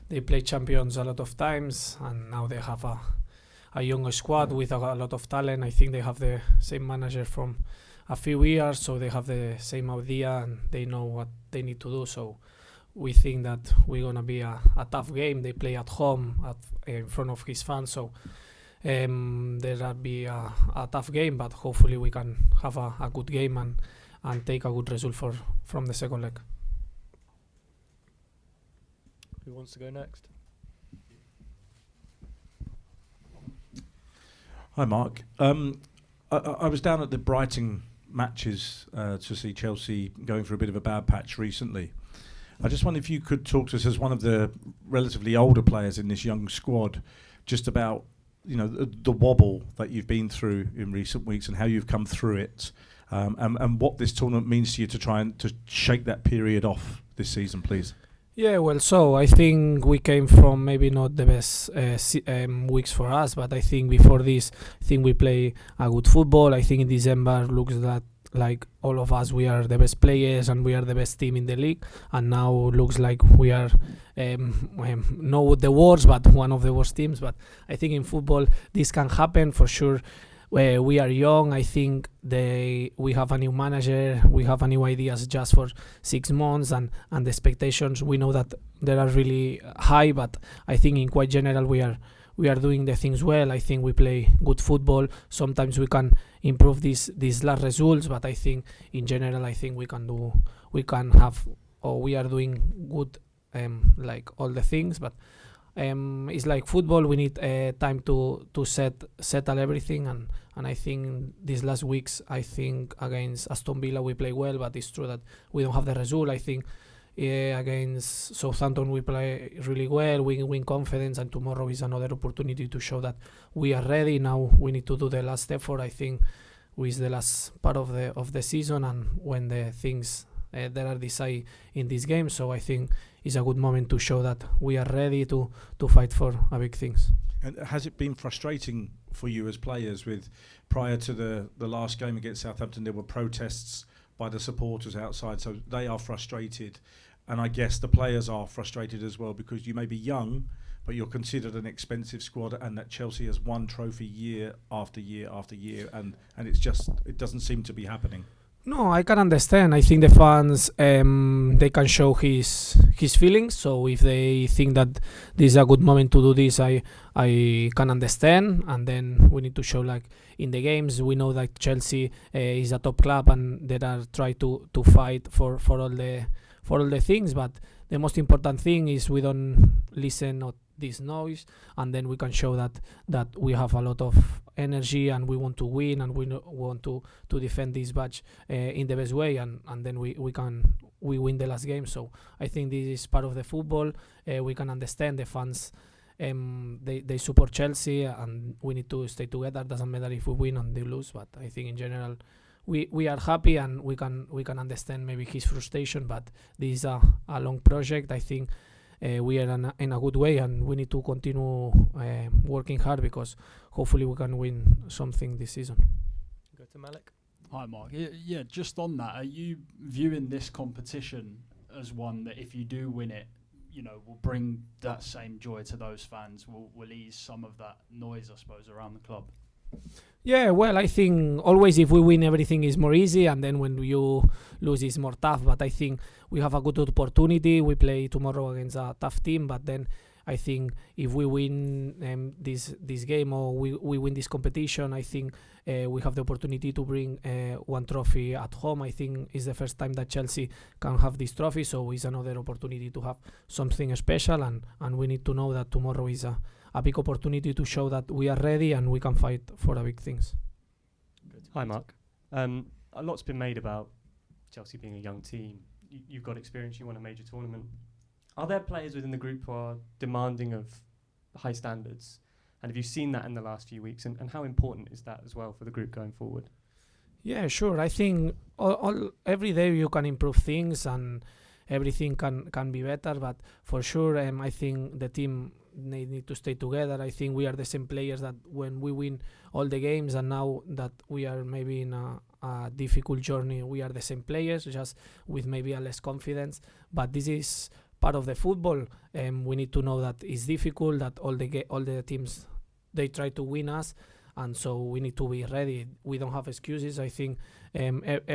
they play champions a lot of times, and now they have a young squad with a lot of talent. I think they have the same manager from a few years, so they have the same idea and they know what they need to do. So we think that we're gonna be a tough game. They play at home in front of his fans, so there'll be a tough game, but hopefully we can have a good game and take a good result from the second leg. Who wants to go next? Hi, Mark. I was down at the Brighton matches to see Chelsea going through a bit of a bad patch recently. I just wonder if you could talk to us as one of the relatively older players in this young squad, just about the wobble that you've been through in recent weeks and how you've come through it, and what this tournament means to you to try and to shake that period off this season, please. Yeah, well, so I think we came from maybe not the best weeks for us, but I think before this, I think we play a good football. I think in December looks that like all of us, we are the best players and we are the best team in the league, and now looks like we are not the worst, but one of the worst teams. But I think in football this can happen for sure. We are young. I think we have a new manager, we have a new ideas just for 6 months, and the expectations, we know that they are really high, but I think in quite general we are doing the things well. I think we play good football. Sometimes we can improve these last results, but I think in general I think we are doing good, like all the things. But it's like football, we need time to settle everything, and I think these last weeks, I think against Aston Villa we play well, but it's true that we don't have the result. I think against Southampton we play really well, we win confidence, and tomorrow is another opportunity to show that we are ready. Now we need to do the last effort, I think, with the last part of the season, and when the things that are decided in this game. So I think it's a good moment to show that we are ready to fight for a big things. And has it been frustrating for you as players with, prior to the last game against Southampton, there were protests by the supporters outside, so they are frustrated, and I guess the players are frustrated as well, because you may be young, but you're considered an expensive squad, and that Chelsea has won trophy year after year after year, and it doesn't seem to be happening. No, I can understand. I think the fans, they can show his feelings. So if they think that this is a good moment to do this, I can understand. And then we need to show, like in the games, we know that Chelsea is a top club, and they are trying to fight for all the things. But the most important thing is we don't listen to this noise, and then we can show that we have a lot of energy and we want to win, and we want to defend this badge in the best way, and then we win the last game. So I think this is part of the football. We can understand the fans, they support Chelsea, and we need to stay together. Doesn't matter if we win or they lose, but I think in general we are happy, and we can understand maybe his frustration, but this is a long project. I think we are in a good way, and we need to continue working hard, because hopefully we can win something this season. Go to Malik. Hi, Mark. Yeah, just on that, are you viewing this competition as one that if you do win it, will bring that same joy to those fans, will ease some of that noise, I suppose, around the club? Yeah, well, I think always if we win, everything is more easy, and then when you lose, it's more tough. But I think we have a good opportunity. We play tomorrow against a tough team, but then I think if we win this game, or we win this competition, I think we have the opportunity to bring one trophy at home. I think it's the first time that Chelsea can have this trophy, so it's another opportunity to have something special, and we need to know that tomorrow is a big opportunity to show that we are ready and we can fight for the big things. Good. Hi, Mark. A lot's been made about Chelsea being a young team. You've got experience, you won a major tournament. Are there players within the group who are demanding of high standards? And have you seen that in the last few weeks? And how important is that as well for the group going forward? Yeah, sure. I think every day you can improve things, and everything can be better. But for sure, I think the team need to stay together. I think we are the same players that when we win all the games, and now that we are maybe in a difficult journey, we are the same players, just with maybe a less confidence. But this is part of the football. We need to know that it's difficult, that all the teams, they try to win us, and so we need to be ready. We don't have excuses. I think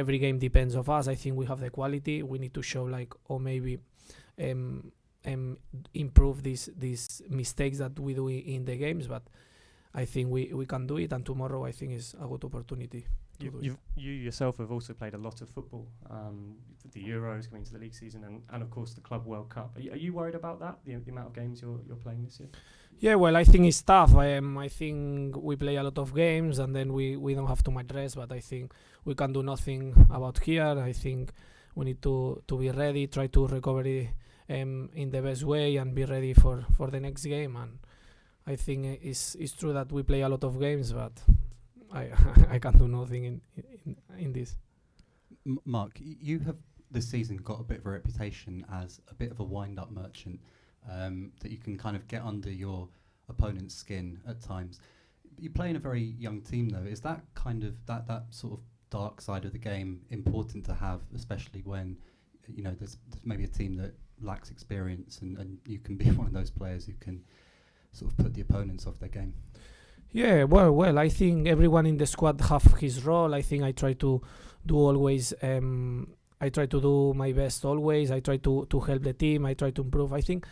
every game depends of us. I think we have the quality. We need to show or maybe improve these mistakes that we do in the games, but I think we can do it, and tomorrow I think is a good opportunity. You yourself have also played a lot of football, the Euros, going into the league season, and of course the Club World Cup. Are you worried about that, the amount of games you're playing this year? Yeah, well, I think it's tough. I think we play a lot of games, and then we don't have too much rest, but I think we can do nothing about here. I think we need to be ready, try to recover it in the best way, and be ready for the next game. And I think it's true that we play a lot of games, but I can't do nothing in this. Mark, you have this season got a bit of a reputation as a bit of a wind-up merchant, that you can kind of get under your opponent's skin at times. You play in a very young team, though. Is that kind of that sort of dark side of the game important to have, especially when there's maybe a team that lacks experience, and you can be one of those players who can sort of put the opponents off their game? Yeah, well, I think everyone in the squad have his role. I think I try to do always. I try to do my best always. I try to help the team. I try to improve. I think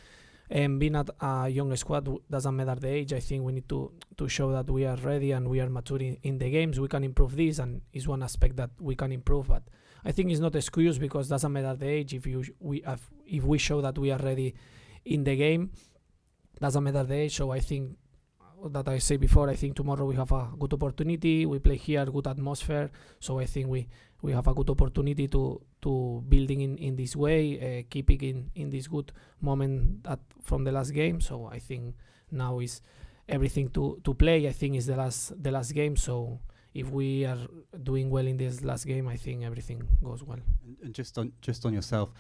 being at a young squad doesn't matter the age. I think we need to show that we are ready and we are mature in the games. We can improve this, and it's one aspect that we can improve. But I think it's not an excuse, because it doesn't matter the age. If we show that we are ready in the game, doesn't matter the age. So I think that I say before, I think tomorrow we have a good opportunity. We play here, good atmosphere. So I think we have a good opportunity to building in this way, keeping in this good moment from the last game. So I think now is everything to play. I think is the last game. So if we are doing well in this last game, I think everything goes well. And just on yourself,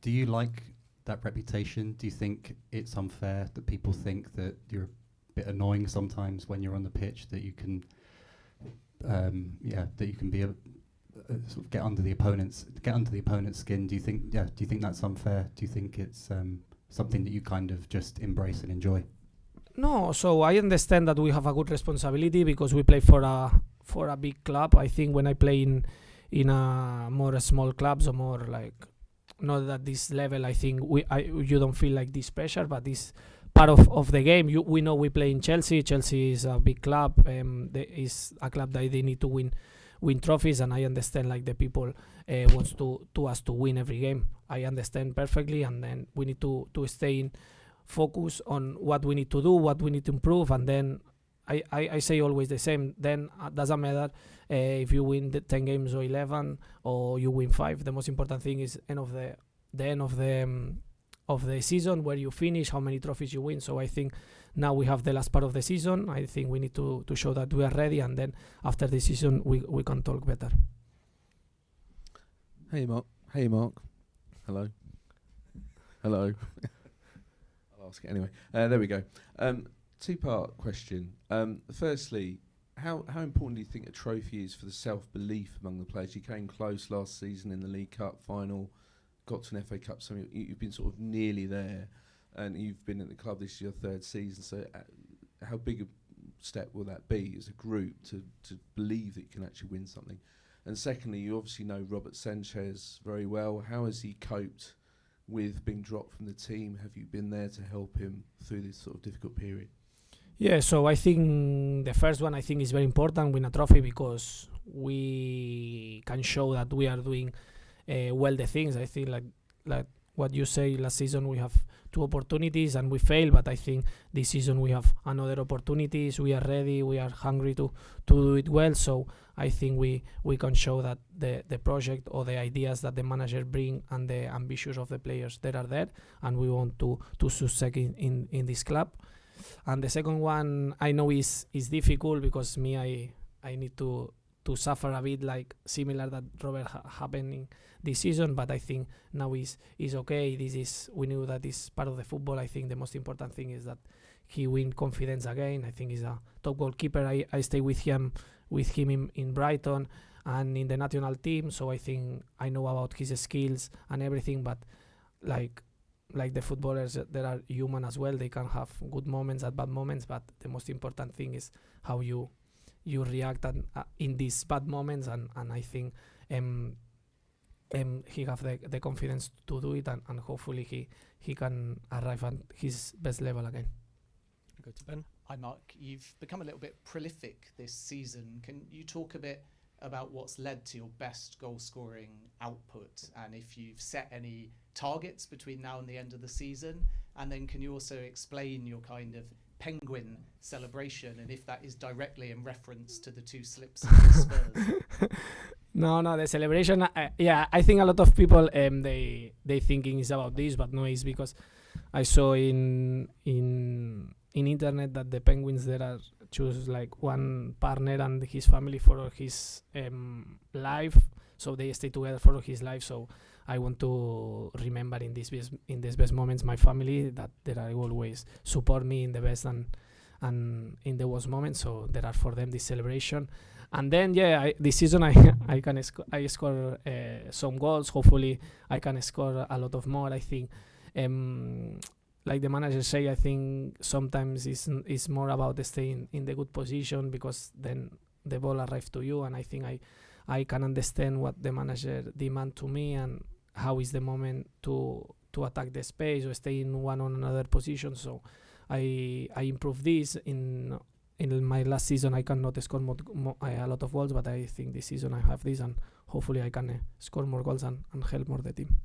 do you like that reputation? Do you think it's unfair that people think that you're a bit annoying sometimes when you're on the pitch, that you can be sort of get under the opponent's skin? Do you think that's unfair? Do you think it's something that you kind of just embrace and enjoy? No, so I understand that we have a good responsibility because we play for a big club. I think when I play in a more small clubs, or more like not at this level, I think you don't feel like this pressure, but this part of the game. We know we play in Chelsea. Chelsea is a big club. Is a club that they need to win trophies, and I understand like the people wants to us to win every game. I understand perfectly, and then we need to stay in focus on what we need to do, what we need to improve, and then I say always the same. Then doesn't matter if you win the 10 games or 11 or you win 5. The most important thing is the end of the season, where you finish, how many trophies you win. So I think now we have the last part of the season. I think we need to show that we are ready, and then after the season we can talk better. Hey Mark. Hello. I'll ask it anyway. There we go. Two-part question. Firstly, how important do you think a trophy is for the self-belief among the players? You came close last season in the League Cup final, got to an FA Cup, so you've been sort of nearly there, and you've been at the club this is your third season. So how big a step will that be as a group to believe that you can actually win something? And secondly, you obviously know Robert Sanchez very well. How has he coped with being dropped from the team? Have you been there to help him through this sort of difficult period? Yeah, so I think the first one, I think, is very important, win a trophy, because we can show that we are doing well the things. I think like what you say, last season we have 2 opportunities and we failed, but I think this season we have another opportunities. We are ready, we are hungry to do it well. So I think we can show that the project or the ideas that the manager bring and the ambitions of the players that are there, and we want to succeed in this club. And the second one, I know is difficult, because I need to suffer a bit, like similar that Robert happening this season, but I think now is okay. We knew that is part of the football. I think the most important thing is that he win confidence again. I think he's a top goalkeeper. I stay with him in Brighton and in the national team, so I think I know about his skills and everything, but like like the footballers, they are human as well. They can have good moments and bad moments, but the most important thing is how you react in these bad moments. And I think he have the confidence to do it, and hopefully he can arrive at his best level again. Go to Ben. Hi Mark, you've become a little bit prolific this season. Can you talk a bit about what's led to your best goal scoring output, and if you've set any targets between now and the end of the season? And then can you also explain your kind of penguin celebration, and if that is directly in reference to the 2 slips of the Spurs? No, the celebration. I think a lot of people they thinking is about this, but no, it's because I saw in internet that the Penguins there are choose like one partner and his family for his life, so they stay together for his life. So I want to remember in these best moments my family, that are always support me in the best and in the worst moments. So there are for them this celebration. And then this season I score some goals. Hopefully I can score a lot of more. I think like the manager say, I think sometimes it's more about staying in the good position, because then the ball arrives to you, and I think I can understand what the manager demand to me and how is the moment to attack the space or stay in one or another position. So I improve this. In my last season I cannot score a lot of goals, but I think this season I have this, and hopefully I can score more goals and help more the team.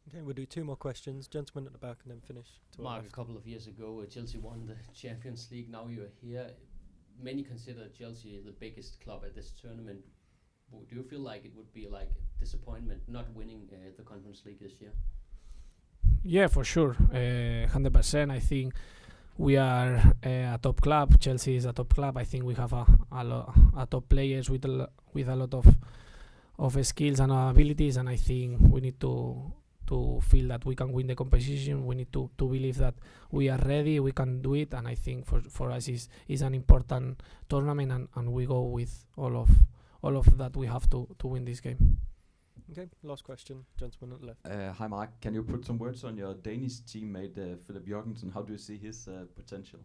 Okay, we'll do 2 more questions. Gentlemen at the back, and then finish. Mark, a couple of years ago, Chelsea won the Champions League. Now you're here. Many consider Chelsea the biggest club at this tournament. Do you feel like it would be like disappointment not winning the Conference League this year? Yeah, for sure, 100%. I think we are a top club. Chelsea is a top club. I think we have a top players with a lot of skills and abilities, and I think we need to feel that we can win the competition. We need to believe that we are ready, we can do it, and I think for us is an important tournament, and we go with all of that we have to win this game. Okay, last question, gentleman at the left. Hi Mark, can you put some words on your Danish teammate Philip Jørgensen? How do you see his potential?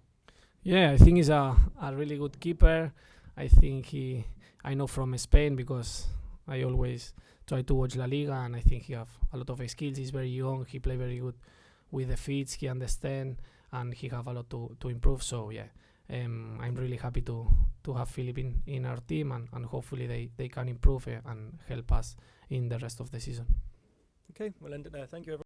Yeah, I think he's a really good keeper. I think I know from Spain, because I always try to watch La Liga, and I think he have a lot of skills. He's very young, he play very good with the feet, he understand, and he have a lot to improve. So yeah, I'm really happy to have Philip in our team, and hopefully they can improve and help us in the rest of the season. Okay, we'll end it there. Thank you, everyone.